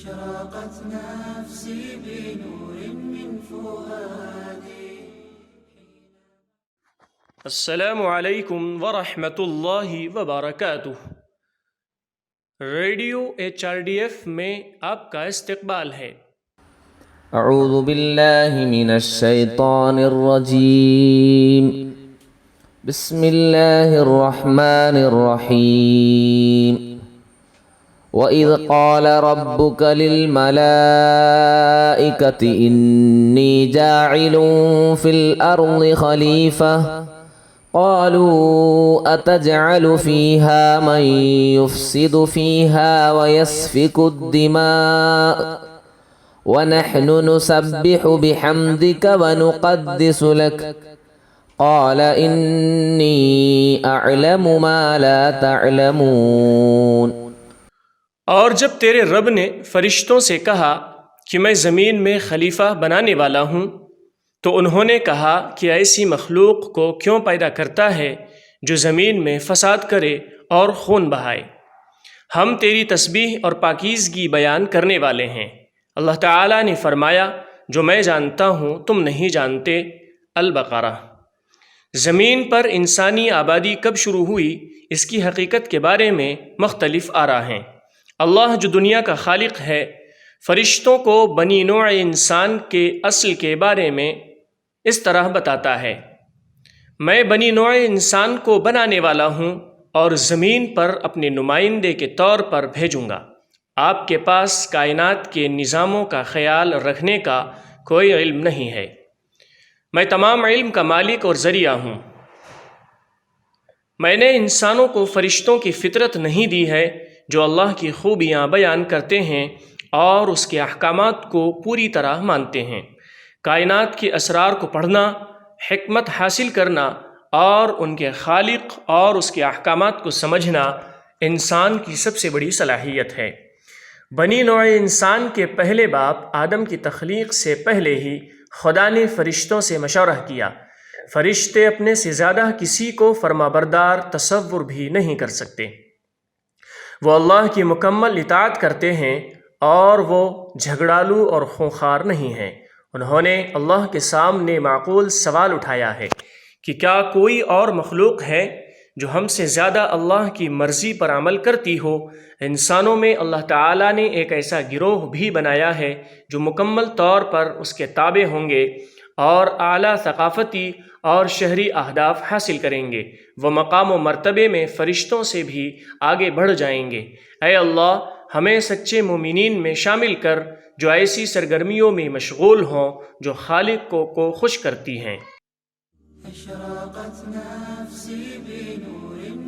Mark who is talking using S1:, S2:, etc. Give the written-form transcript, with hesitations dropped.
S1: أشرقت نفسي بنور من فؤادي.
S2: السلام علیکم ورحمۃ اللہ وبرکاتہ. ریڈیو HRDF میں آپ کا استقبال ہے.
S3: اعوذ باللہ من الشیطان الرجیم. بسم اللہ الرحمن الرحیم. وَإِذْ قَالَ رَبُّكَ لِلْمَلَائِكَةِ إِنِّي جَاعِلٌ فِي الْأَرْضِ خَلِيفَةً قالوا أتجعل فيها من يفسد فيها ويسفك الدماء ونحن نسبح بحمدك ونقدس لك قال إني أعلم ما لا تعلمون.
S2: اور جب تیرے رب نے فرشتوں سے کہا کہ میں زمین میں خلیفہ بنانے والا ہوں تو انہوں نے کہا کہ ایسی مخلوق کو کیوں پیدا کرتا ہے جو زمین میں فساد کرے اور خون بہائے. ہم تیری تسبیح اور پاکیزگی بیان کرنے والے ہیں. اللہ تعالیٰ نے فرمایا جو میں جانتا ہوں تم نہیں جانتے. البقرہ. زمین پر انسانی آبادی کب شروع ہوئی اس کی حقیقت کے بارے میں مختلف آراء ہیں. اللہ جو دنیا کا خالق ہے فرشتوں کو بنی نوع انسان کے اصل کے بارے میں اس طرح بتاتا ہے میں بنی نوع انسان کو بنانے والا ہوں اور زمین پر اپنے نمائندے کے طور پر بھیجوں گا. آپ کے پاس کائنات کے نظاموں کا خیال رکھنے کا کوئی علم نہیں ہے. میں تمام علم کا مالک اور ذریعہ ہوں. میں نے انسانوں کو فرشتوں کی فطرت نہیں دی ہے جو اللہ کی خوبیاں بیان کرتے ہیں اور اس کے احکامات کو پوری طرح مانتے ہیں. کائنات کے اسرار کو پڑھنا، حکمت حاصل کرنا اور ان کے خالق اور اس کے احکامات کو سمجھنا انسان کی سب سے بڑی صلاحیت ہے. بنی نوع انسان کے پہلے باپ آدم کی تخلیق سے پہلے ہی خدا نے فرشتوں سے مشورہ کیا. فرشتے اپنے سے زیادہ کسی کو فرمانبردار تصور بھی نہیں کر سکتے. وہ اللہ کی مکمل اطاعت کرتے ہیں اور وہ جھگڑالو اور خونخوار نہیں ہیں. انہوں نے اللہ کے سامنے معقول سوال اٹھایا ہے کہ کیا کوئی اور مخلوق ہے جو ہم سے زیادہ اللہ کی مرضی پر عمل کرتی ہو. انسانوں میں اللہ تعالیٰ نے ایک ایسا گروہ بھی بنایا ہے جو مکمل طور پر اس کے تابع ہوں گے اور اعلیٰ ثقافتی اور شہری اہداف حاصل کریں گے. وہ مقام و مرتبے میں فرشتوں سے بھی آگے بڑھ جائیں گے. اے اللہ ہمیں سچے مومنین میں شامل کر جو ایسی سرگرمیوں میں مشغول ہوں جو خالق کو خوش کرتی ہیں.
S1: أشرقت نفسي بنور